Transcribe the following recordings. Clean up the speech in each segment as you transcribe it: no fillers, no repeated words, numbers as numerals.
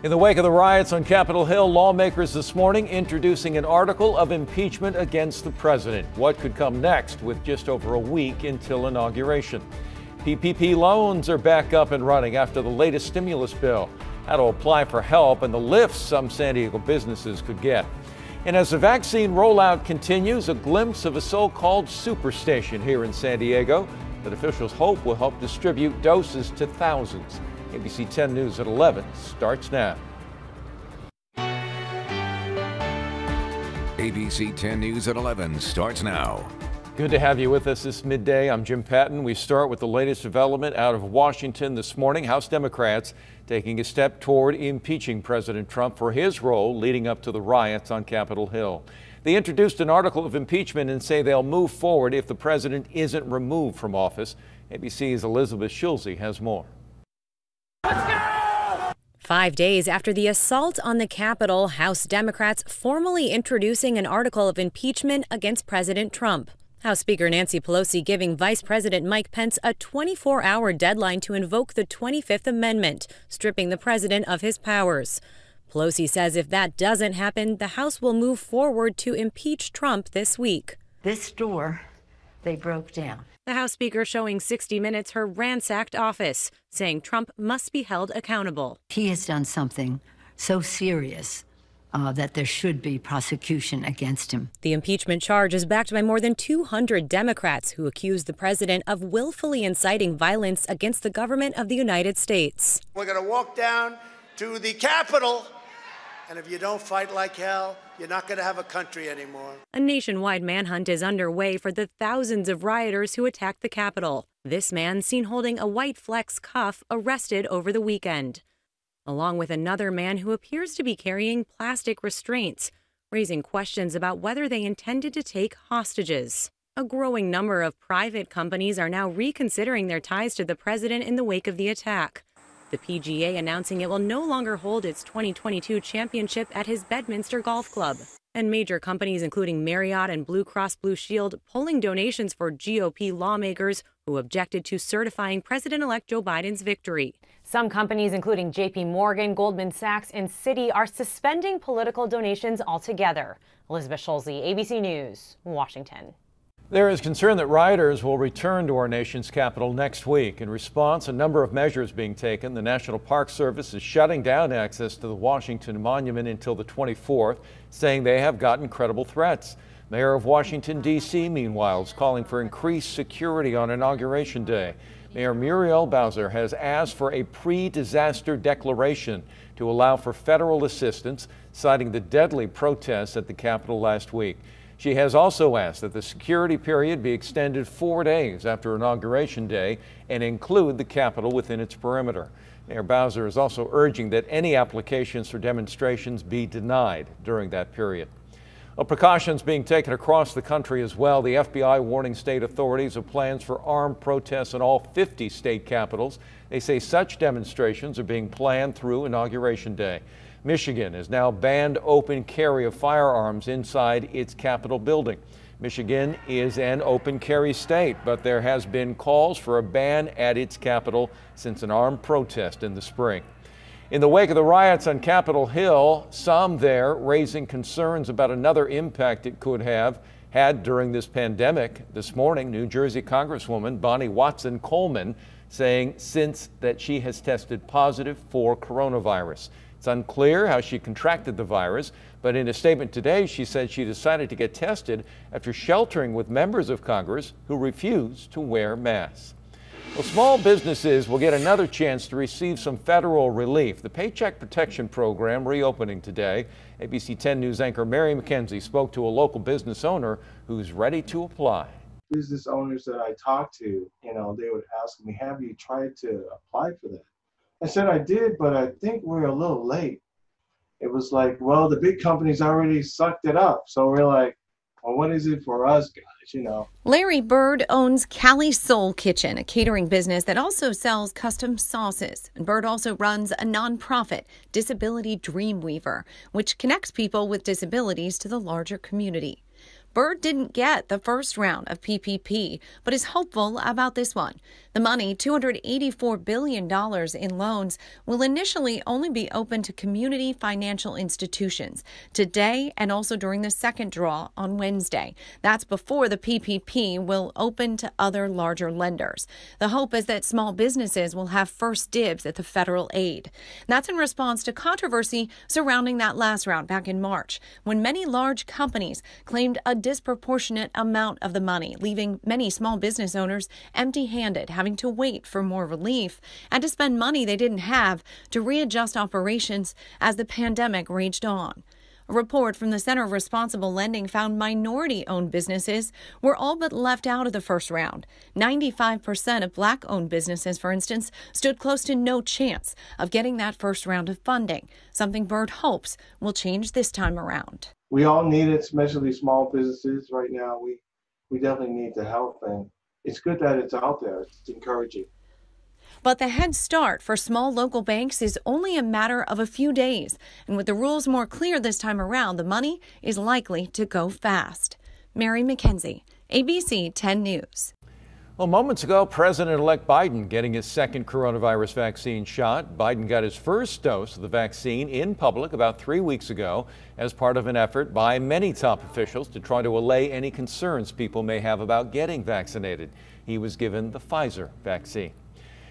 In the wake of the riots on Capitol Hill, lawmakers this morning introducing an article of impeachment against the president. What could come next with just over a week until inauguration? PPP loans are back up and running after the latest stimulus bill. How to apply for help and the lifts some San Diego businesses could get. And as the vaccine rollout continues, a glimpse of a so-called superstation here in San Diego that officials hope will help distribute doses to thousands. ABC 10 News at 11 starts now. ABC 10 News at 11 starts now. Good to have you with us this midday. I'm Jim Patton. We start with the latest development out of Washington this morning. House Democrats taking a step toward impeaching President Trump for his role leading up to the riots on Capitol Hill. They introduced an article of impeachment and say they'll move forward if the president isn't removed from office. ABC's Elizabeth Schulze has more. 5 days after the assault on the Capitol, House Democrats formally introducing an article of impeachment against President Trump. House Speaker Nancy Pelosi giving Vice President Mike Pence a 24-hour deadline to invoke the 25th Amendment, stripping the president of his powers. Pelosi says if that doesn't happen, the House will move forward to impeach Trump this week. This door, they broke down. The House Speaker showing 60 Minutes her ransacked office, saying Trump must be held accountable. He has done something so serious that there should be prosecution against him. The impeachment charge is backed by more than 200 Democrats who accuse the president of willfully inciting violence against the government of the United States. We're going to walk down to the Capitol, and if you don't fight like hell, you're not going to have a country anymore. A nationwide manhunt is underway for the thousands of rioters who attacked the Capitol. This man, seen holding a white flex cuff, arrested over the weekend, along with another man who appears to be carrying plastic restraints, raising questions about whether they intended to take hostages. A growing number of private companies are now reconsidering their ties to the president in the wake of the attack. The PGA announcing it will no longer hold its 2022 championship at his Bedminster Golf Club. And major companies including Marriott and Blue Cross Blue Shield pulling donations for GOP lawmakers who objected to certifying President-elect Joe Biden's victory. Some companies, including JP Morgan, Goldman Sachs, and Citi, are suspending political donations altogether. Elizabeth Schulze, ABC News, Washington. There is concern that rioters will return to our nation's capital next week. In response, a number of measures being taken. The National Park Service is shutting down access to the Washington Monument until the 24th, saying they have gotten credible threats. Mayor of Washington, D.C., meanwhile, is calling for increased security on Inauguration Day. Mayor Muriel Bowser has asked for a pre-disaster declaration to allow for federal assistance, citing the deadly protests at the Capitol last week. She has also asked that the security period be extended 4 days after Inauguration Day and include the Capitol within its perimeter. Mayor Bowser is also urging that any applications for demonstrations be denied during that period. Precautions being taken across the country as well. The FBI warning state authorities of plans for armed protests in all 50 state capitals. They say such demonstrations are being planned through Inauguration Day. Michigan has now banned open carry of firearms inside its Capitol building. Michigan is an open carry state, but there has been calls for a ban at its capital since an armed protest in the spring. In the wake of the riots on Capitol Hill, some there raising concerns about another impact it could have had during this pandemic. This morning, New Jersey Congresswoman Bonnie Watson Coleman saying since that she has tested positive for coronavirus. It's unclear how she contracted the virus, but in a statement today, she said she decided to get tested after sheltering with members of Congress who refused to wear masks. Well, small businesses will get another chance to receive some federal relief. The Paycheck Protection Program reopening today. ABC 10 News anchor Mary McKenzie spoke to a local business owner who's ready to apply. Business owners that I talked to, they would ask me, have you tried to apply for that? I said I did, but I think we're a little late. It was like, well, the big companies already sucked it up. So we're like, well, what is it for us guys, Larry Bird owns Callie's Soul Kitchen, a catering business that also sells custom sauces. And Bird also runs a nonprofit, Disability Dreamweaver, which connects people with disabilities to the larger community. Byrd didn't get the first round of PPP, but is hopeful about this one. The money, $284 billion in loans, will initially only be open to community financial institutions today and also during the second draw on Wednesday. That's before the PPP will open to other larger lenders. The hope is that small businesses will have first dibs at the federal aid. That's in response to controversy surrounding that last round back in March, when many large companies claimed a disproportionate amount of the money, leaving many small business owners empty-handed, having to wait for more relief and to spend money they didn't have to readjust operations as the pandemic raged on. A report from the Center of Responsible Lending found minority-owned businesses were all but left out of the first round. 95% of Black-owned businesses, for instance, stood close to no chance of getting that first round of funding, something Byrd hopes will change this time around. We all need it, especially small businesses right now. We definitely need the help, and it's good that it's out there. It's encouraging. But the head start for small local banks is only a matter of a few days. And with the rules more clear this time around, the money is likely to go fast. Mary McKenzie, ABC 10 News. Well, moments ago, President-elect Biden getting his second coronavirus vaccine shot. Biden got his first dose of the vaccine in public about 3 weeks ago as part of an effort by many top officials to try to allay any concerns people may have about getting vaccinated. He was given the Pfizer vaccine.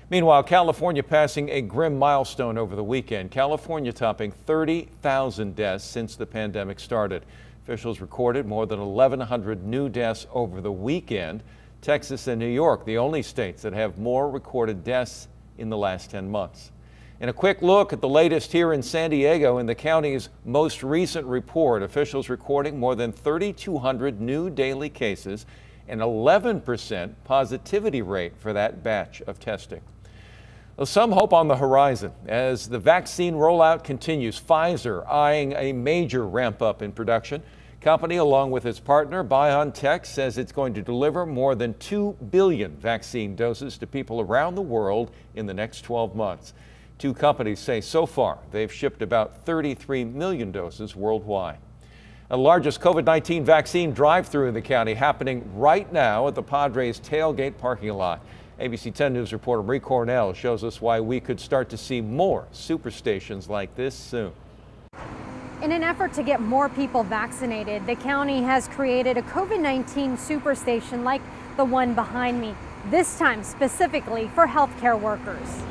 Meanwhile, California passing a grim milestone over the weekend. California topping 30,000 deaths since the pandemic started. Officials recorded more than 1,100 new deaths over the weekend. Texas and New York, the only states that have more recorded deaths in the last 10 months. And a quick look at the latest here in San Diego. In the county's most recent report, officials recording more than 3,200 new daily cases, an 11% positivity rate for that batch of testing. Well, some hope on the horizon as the vaccine rollout continues. Pfizer eyeing a major ramp up in production. Company, along with its partner BioNTech, says it's going to deliver more than 2 billion vaccine doses to people around the world in the next 12 months. Two companies say so far they've shipped about 33 million doses worldwide. The largest COVID-19 vaccine drive-through in the county happening right now at the Padres tailgate parking lot. ABC 10 News reporter Marie Cornell shows us why we could start to see more superstations like this soon. In an effort to get more people vaccinated, the county has created a COVID-19 superstation like the one behind me, this time specifically for healthcare workers.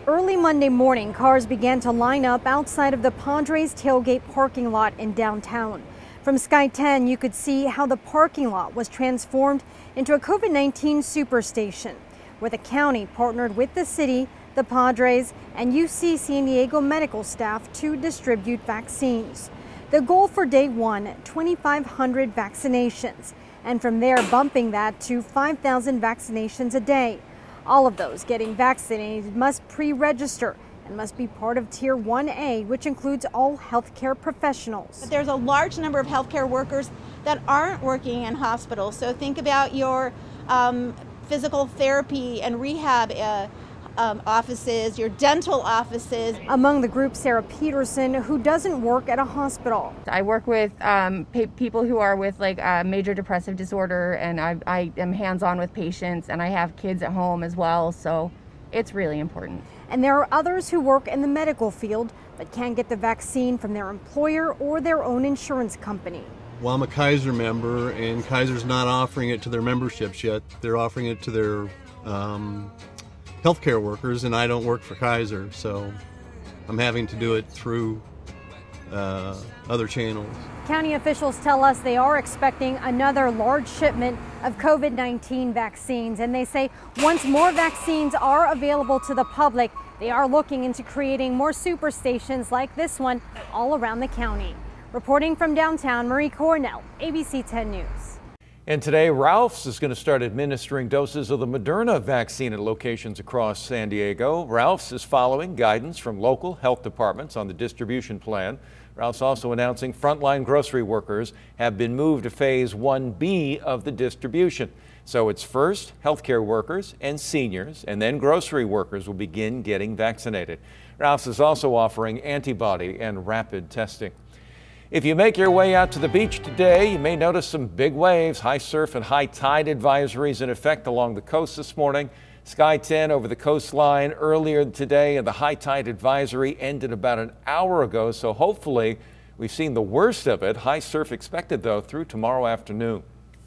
Early Monday morning, cars began to line up outside of the Padres tailgate parking lot in downtown. From Sky 10, you could see how the parking lot was transformed into a COVID-19 superstation, where the county partnered with the city, the Padres, and UC San Diego medical staff to distribute vaccines. The goal for day one, 2,500 vaccinations, and from there bumping that to 5,000 vaccinations a day. All of those getting vaccinated must pre-register and must be part of Tier 1A, which includes all healthcare professionals. But there's a large number of healthcare workers that aren't working in hospitals. So think about your physical therapy and rehab offices, your dental offices. Among the group, Sarah Peterson, who doesn't work at a hospital. I work with people who are with like major depressive disorder, and I am hands-on with patients, and I have kids at home as well, so it's really important. And there are others who work in the medical field but can't get the vaccine from their employer or their own insurance company. Well, I'm a Kaiser member, and Kaiser's not offering it to their memberships yet. They're offering it to their healthcare workers, and I don't work for Kaiser, so I'm having to do it through other channels. County officials tell us they are expecting another large shipment of COVID-19 vaccines, and they say once more vaccines are available to the public, they are looking into creating more superstations like this one all around the county. Reporting from downtown, Marie Cornell, ABC 10 News. And today, Ralph's is going to start administering doses of the Moderna vaccine at locations across San Diego. Ralph's is following guidance from local health departments on the distribution plan. Ralph's also announcing frontline grocery workers have been moved to phase 1B of the distribution. So it's first healthcare workers and seniors, and then grocery workers will begin getting vaccinated. Ralph's is also offering antibody and rapid testing. If you make your way out to the beach today, you may notice some big waves. High surf and high tide advisories in effect along the coast this morning. Sky 10 over the coastline earlier today, and the high tide advisory ended about an hour ago. So hopefully we've seen the worst of it. High surf expected, though, through tomorrow afternoon.